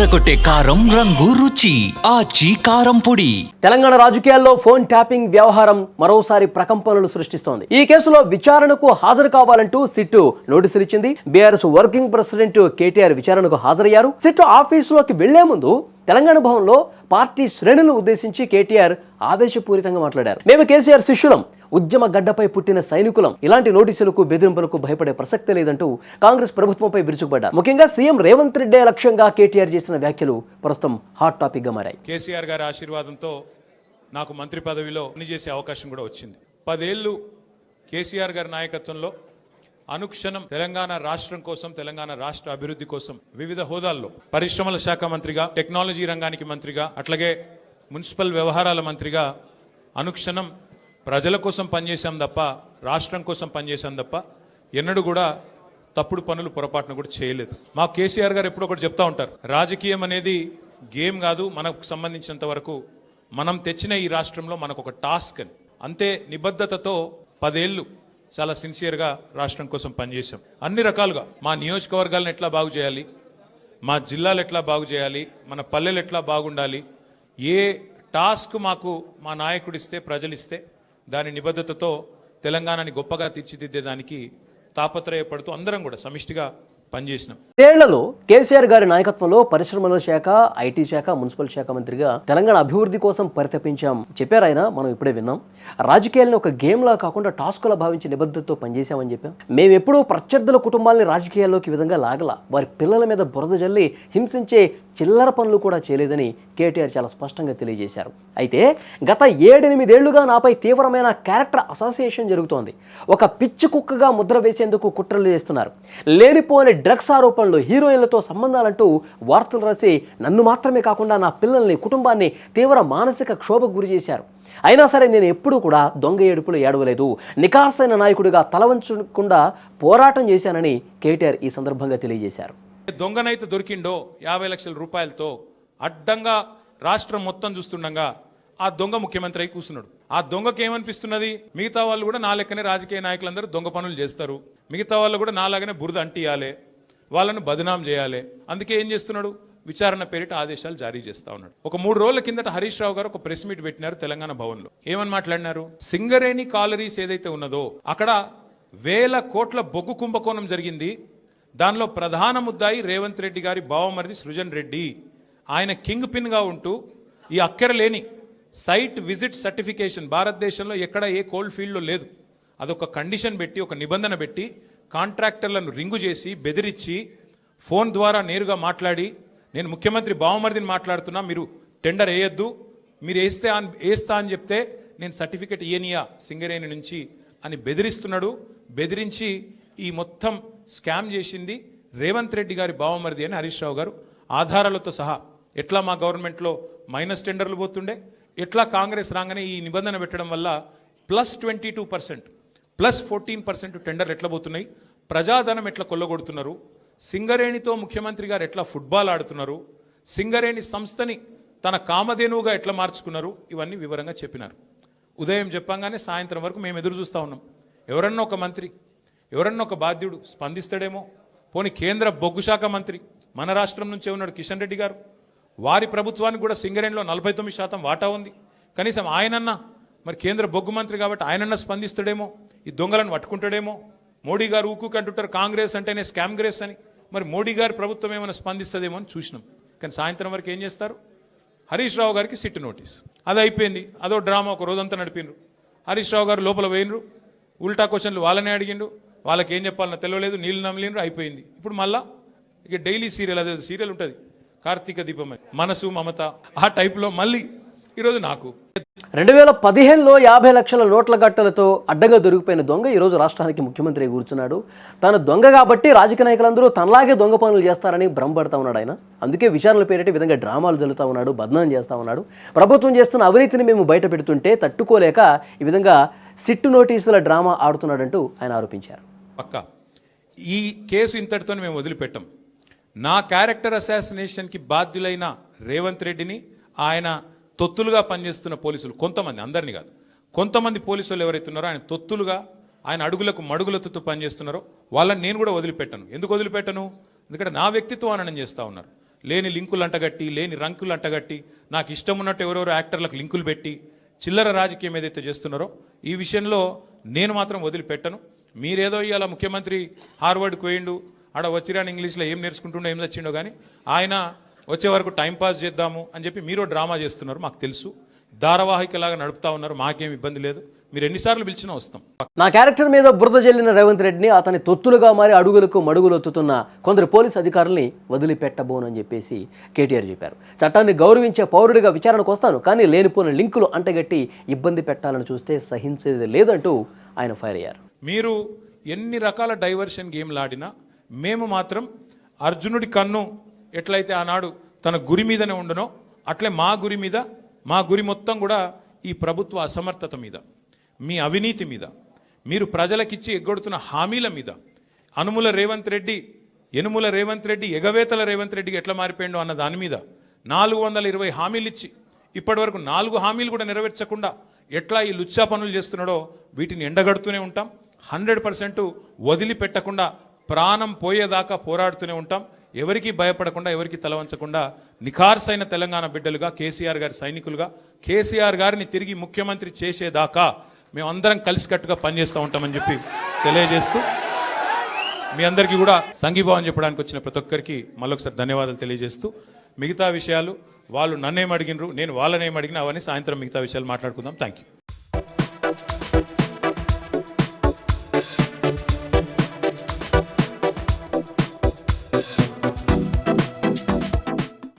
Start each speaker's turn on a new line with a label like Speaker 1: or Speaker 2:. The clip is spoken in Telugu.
Speaker 1: అదరకొట్టే కారం రంగు రుచి ఆచి కారం పొడి.
Speaker 2: తెలంగాణ రాజకీయాల్లో ఫోన్ ట్యాపింగ్ వ్యవహారం మరోసారి ప్రకంపనలు సృష్టిస్తోంది. ఈ కేసులో విచారణకు హాజరు కావాలంటూ సిట్ నోటీసులు ఇచ్చింది. బీఆర్ఎస్ వర్కింగ్ ప్రెసిడెంట్ కేటీఆర్ విచారణకు హాజరయ్యారు. సిట్ ఆఫీసులోకి వెళ్లే ముందు తెలంగాణ భవన్లో పార్టీ శ్రేణులను ఉద్దేశించి కేటీఆర్ ఆవేశపూరితంగా మాట్లాడారు. మేము కేసీఆర్ శిష్యులం, ఉద్యమ గడ్డపై పుట్టిన సైనికులం, ఇలాంటి నోటీసులకు బెదిరింపులకు భయపడే ప్రసక్తే లేదంటూ కాంగ్రెస్ ప్రభుత్వంపై విరుచుకుపడ్డారు. ముఖ్యంగా సీఎం రేవంత్ రెడ్డి లక్ష్యంగా కేటీఆర్ చేసిన వ్యాఖ్యలు ప్రస్తుతం హాట్ టాపిక్ గా మారాయి.
Speaker 3: కేసీఆర్ గారి ఆశీర్వాదంతో నాకు మంత్రి పదవిలో పనిచేసే అవకాశం కూడా వచ్చింది. 10 ఏళ్లు కేసీఆర్ గారి నాయకత్వంలో అనుక్షణం తెలంగాణ రాష్ట్రం కోసం, తెలంగాణ రాష్ట్ర అభివృద్ధి కోసం వివిధ హోదాల్లో పరిశ్రమల శాఖ మంత్రిగా, టెక్నాలజీ రంగానికి మంత్రిగా, అట్లాగే మున్సిపల్ వ్యవహారాల మంత్రిగా అనుక్షణం ప్రజల కోసం పనిచేశాం తప్ప, రాష్ట్రం కోసం పనిచేశాం తప్ప ఎన్నడూ కూడా తప్పుడు పనులు పొరపాటును కూడా చేయలేదు. మా కేసీఆర్ గారు ఎప్పుడు ఒకటి చెప్తా ఉంటారు, రాజకీయం అనేది గేమ్ కాదు, మనకు సంబంధించినంత వరకు మనం తెచ్చిన ఈ రాష్ట్రంలో మనకు ఒక టాస్క్ అని. అంతే నిబద్ధతతో 10 ఏళ్ళు చాలా సిన్సియర్గా రాష్ట్రం కోసం పనిచేశాం. అన్ని రకాలుగా మా నియోజకవర్గాలను ఎట్లా బాగు చేయాలి, మా జిల్లాలు ఎట్లా బాగు చేయాలి, మన పల్లెలు ఎట్లా బాగుండాలి, ఏ టాస్క్ మాకు మా నాయకుడు ఇస్తే, ప్రజలు ఇస్తే దాని నిబద్ధతతో తెలంగాణని గొప్పగా తీర్చిదిద్దేదానికి తాపత్రయపడుతూ అందరం కూడా సమిష్టిగా పనిచేసినాం. ఏళ్లలో
Speaker 2: కేసీఆర్ గారి నాయకత్వంలో పరిశ్రమల శాఖ, ఐటీ శాఖ, మున్సిపల్ శాఖ మంత్రిగా తెలంగాణ అభివృద్ధి కోసం పరితపించాం చెప్పారు ఆయన. మనం ఇప్పుడే విన్నాం. రాజకీయాలను ఒక గేమ్ లా కాకుండా టాస్క్ లా భావించి నిబద్ధతతో పనిచేశామని చెప్పాం. మేము ఎప్పుడూ ప్రత్యర్థుల కుటుంబాలని రాజకీయాల్లోకి విధంగా లాగలా, వారి పిల్లల మీద బురద జల్లి హింసించే చిల్లర పనులు కూడా చేయలేదని కేటీఆర్ చాలా స్పష్టంగా తెలియజేశారు. అయితే గత 7-8 ఏళ్లుగా నాపై తీవ్రమైన క్యారెక్టర్ అసోసియేషన్ జరుగుతోంది. ఒక పిచ్చి కుక్కగా ముద్ర వేసేందుకు కుట్రలు చేస్తున్నారు. లేనిపోని డ్రగ్స్ ఆరోపణలు, హీరోయిన్లతో సంబంధాలంటూ వార్తలు రాసి నన్ను మాత్రమే కాకుండా నా పిల్లల్ని, కుటుంబాన్ని తీవ్ర మానసిక క్షోభకు గురి చేశారు. అయినా సరే నేను ఎప్పుడూ కూడా దొంగ ఏడుపులు ఏడవలేదు, నికార్సైన నాయకుడిగా తలవంచకుండా పోరాటం చేశానని కేటీఆర్ ఈ సందర్భంగా తెలియజేశారు.
Speaker 3: దొంగనైతే దొరికిండో 50 లక్షల రూపాయలతో అడ్డంగా రాష్ట్రం మొత్తం చూస్తుండగా ఆ దొంగ ముఖ్యమంత్రి అయి కూర్చున్నాడు. ఆ దొంగకి ఏమనిపిస్తున్నది, మిగతా వాళ్ళు కూడా నా లెక్కనే రాజకీయ నాయకులందరూ దొంగ పనులు చేస్తారు, మిగతా వాళ్ళు కూడా నాలాగనే బురద అంటియాలి, వాళ్ళను బదనాం చేయాలి. అందుకే ఏం చేస్తున్నాడు, విచారణ పేరిట ఆదేశాలు జారీ చేస్తా ఉన్నాడు. ఒక 3 రోజుల కిందట హరీష్ రావు గారు ఒక ప్రెస్ మీట్ పెట్టినారు తెలంగాణ భవన్లో. ఏమని మాట్లాడినారు, సింగరేణి కాలరీస్ ఏదైతే ఉన్నదో అక్కడ 1000 కోట్ల బొగ్గు కుంభకోణం జరిగింది. దానిలో ప్రధాన ముద్దాయి రేవంత్ రెడ్డి గారి బావమరిది సృజన్ రెడ్డి. ఆయన కింగ్ పిన్ గా ఉంటూ ఈ అక్కరలేని సైట్ విజిట్ సర్టిఫికేషన్ భారతదేశంలో ఎక్కడ ఏ కోల్ ఫీల్డ్లో లేదు, అదొక కండిషన్ పెట్టి, ఒక నిబంధన పెట్టి కాంట్రాక్టర్లను రింగు చేసి బెదిరించి ఫోన్ ద్వారా నేరుగా మాట్లాడి, నేను ముఖ్యమంత్రి బావమరిదిని మాట్లాడుతున్నా, మీరు టెండర్ వేయొద్దు, మీరు వేస్తా అని చెప్తే నేను సర్టిఫికెట్ ఇయనియా సింగరేణి నుంచి అని బెదిరిస్తున్నాడు. బెదిరించి ఈ మొత్తం స్కామ్ చేసింది రేవంత్ రెడ్డి గారి బావమరిది అని హరీష్ రావు గారు ఆధారాలతో సహా, ఎట్లా మా గవర్నమెంట్లో మైనస్ టెండర్లు పోతుండే, ఎట్లా కాంగ్రెస్ రాగానే ఈ నిబంధన పెట్టడం వల్ల +22% +14% టెండర్లు ఎట్లా పోతున్నాయి, ప్రజాధనం ఎట్లా కొల్లగొడుతున్నారు, సింగరేణితో ముఖ్యమంత్రి గారు ఎట్లా ఫుట్బాల్ ఆడుతున్నారు, సింగరేణి సంస్థని తన కామధేనువుగా ఎట్లా మార్చుకున్నారు, ఇవన్నీ వివరంగా చెప్పినారు. ఉదయం చెప్పంగానే సాయంత్రం వరకు మేము ఎదురు చూస్తూ ఉన్నాం. ఎవరన్నా ఒక మంత్రి, ఎవరన్నా ఒక బాధ్యుడు స్పందిస్తాడేమో. పోనీ కేంద్ర బొగ్గు శాఖ మంత్రి మన రాష్ట్రం నుంచే ఉన్నాడు కిషన్ రెడ్డి గారు, వారి ప్రభుత్వానికి కూడా సింగరేణిలో 49% వాటా ఉంది. కనీసం ఆయనన్నా, మరి కేంద్ర బొగ్గు మంత్రి కాబట్టి ఆయనన్నా స్పందిస్తాడేమో, ఈ దొంగలను పట్టుకుంటాడేమో. మోడీ గారు ఊకు అంటుంటారు కాంగ్రెస్ అంటేనే స్కామ్ గ్రేస్ అని, మరి మోడీ గారి ప్రభుత్వం ఏమైనా స్పందిస్తుందేమో అని చూసినాం. కానీ సాయంత్రం వరకు ఏం చేస్తారు, హరీష్ రావు గారికి సిట్ నోటీస్. అది అయిపోయింది, అదో డ్రామా ఒక రోజంతా నడిపినరు. హరీష్ రావు గారు లోపల పోయినరు, ఉల్టా క్వశ్చన్లు వాళ్ళనే అడిగిండు, వాళ్ళకి ఏం చెప్పాలన్నా తెలియలేదు, నీళ్ళు నమ్మలేరు, అయిపోయింది. ఇప్పుడు మళ్ళా ఇక డైలీ సీరియల్, అదే సీరియల్ ఉంటుంది కార్తీక దీపం అని, మనసు మమత, ఆ టైప్లో మళ్ళీ ఈరోజు నాకు
Speaker 2: 2015లో 50 లక్షల నోట్ల గట్టలతో అడ్డంగా దొరికిపోయిన దొంగ ఈరోజు రాష్ట్రానికి ముఖ్యమంత్రి కూర్చున్నాడు. తను దొంగ కాబట్టి రాజకీయ నాయకులందరూ తనలాగే దొంగ పనులు చేస్తారని భ్రమపడతా ఉన్నాడు ఆయన. అందుకే విచారణల పేరిట విధంగా డ్రామాలు జరుగుతూ ఉన్నాడు, బదనాం చేస్తూ ఉన్నాడు. ప్రభుత్వం చేస్తున్న అవినీతిని మేము బయట పెడుతుంటే తట్టుకోలేక ఈ విధంగా సిట్టు నోటీసుల డ్రామా ఆడుతున్నాడంటూ ఆయన ఆరోపించారు.
Speaker 3: పక్కా ఈ కేసు ఇంతటితో మేము వదిలిపెట్టాం. నా క్యారెక్టర్ అసాసినేషన్కి బాధ్యులైన రేవంత్ రెడ్డిని, ఆయన తొత్తులుగా పనిచేస్తున్న పోలీసులు కొంతమంది, అందరినీ కాదు, కొంతమంది పోలీసులు ఎవరైతే ఉన్నారో ఆయన తొత్తులుగా, ఆయన అడుగులకు మడుగులతో పనిచేస్తున్నారో వాళ్ళని నేను కూడా వదిలిపెట్టను. ఎందుకు వదిలిపెట్టను, ఎందుకంటే నా వ్యక్తిత్వం హననం చేస్తూ ఉన్నారు. లేని లింకులు అంటగట్టి లేని రంకులు అంటగట్టి నాకు ఇష్టం ఉన్నట్టు ఎవరెవరు యాక్టర్లకు లింకులు పెట్టి చిల్లర రాజకీయం ఏదైతే చేస్తున్నారో ఈ విషయంలో నేను మాత్రం వదిలిపెట్టను. మీరేదో ఇవాళ ముఖ్యమంత్రి హార్వర్డ్కి పోయిండు, ఆడ వచ్చిరాని ఇంగ్లీష్లో ఏం నేర్చుకుంటుండో ఏం తెచ్చిండో కానీ ఆయన వచ్చే వరకు టైంపాస్ చేద్దాము అని చెప్పి మీరు డ్రామా చేస్తున్నారు, మాకు తెలుసు. ధారావాహికలాగా నడుపుతా ఉన్నారు, మాకేం ఇబ్బంది లేదు. మీరు ఎన్నిసార్లు పిలిచినా వస్తాం.
Speaker 2: నా క్యారెక్టర్ మీద బురద జల్లిన రేవంత్ రెడ్డిని అతని తొత్తులుగా మారి అడుగులకు మడుగులు ఒత్తుతున్న కొందరు పోలీసు అధికారుల్ని వదిలిపెట్టబోనని చెప్పేసి కేటీఆర్ చెప్పారు. చట్టాన్ని గౌరవించే పౌరుడిగా విచారణకు వస్తాను, కానీ లేనిపోయిన లింకులు అంటగట్టి ఇబ్బంది పెట్టాలని చూస్తే సహించేది లేదంటూ ఆయన ఫైర్ అయ్యారు.
Speaker 3: మీరు ఎన్ని రకాల డైవర్షన్ గేమ్లు ఆడినా మేము మాత్రం అర్జునుడి కన్ను ఎట్లయితే ఆనాడు తన గురి మీదనే ఉండనో అట్లే మా గురి మొత్తం కూడా ఈ ప్రభుత్వ అసమర్థత మీద, మీ అవినీతి మీద, మీరు ప్రజలకిచ్చి ఎగ్గొడుతున్న హామీల మీద, యనుమల రేవంత్ రెడ్డి ఎగవేతల రేవంత్ రెడ్డికి ఎట్లా మారిపోయిండో అన్న దాని మీద 420 హామీలు ఇచ్చి ఇప్పటివరకు 4 హామీలు కూడా నెరవేర్చకుండా ఎట్లా ఈ లుచ్చా పనులు చేస్తున్నాడో వీటిని ఎండగడుతూనే ఉంటాం. 100% వదిలిపెట్టకుండా ప్రాణం పోయేదాకా పోరాడుతూనే ఉంటాం. ఎవరికి భయపడకుండా, ఎవరికి తలవంచకుండా నిఖార్సైన తెలంగాణ బిడ్డలుగా, కేసీఆర్ గారి సైనికులుగా, కేసీఆర్ గారిని తిరిగి ముఖ్యమంత్రి చేసేదాకా మేమందరం కలిసికట్టుగా పనిచేస్తూ ఉంటామని చెప్పి తెలియజేస్తూ మీ అందరికీ కూడా సంఘీభావం చెప్పడానికి వచ్చిన ప్రతి ఒక్కరికి మళ్ళొకసారి ధన్యవాదాలు తెలియజేస్తూ మిగతా విషయాలు వాళ్ళు నన్నేం అడిగినరు, నేను వాళ్ళనేం అడిగినా అవన్నీ సాయంత్రం మిగతా విషయాలు మాట్లాడుకుందాం. Thank you.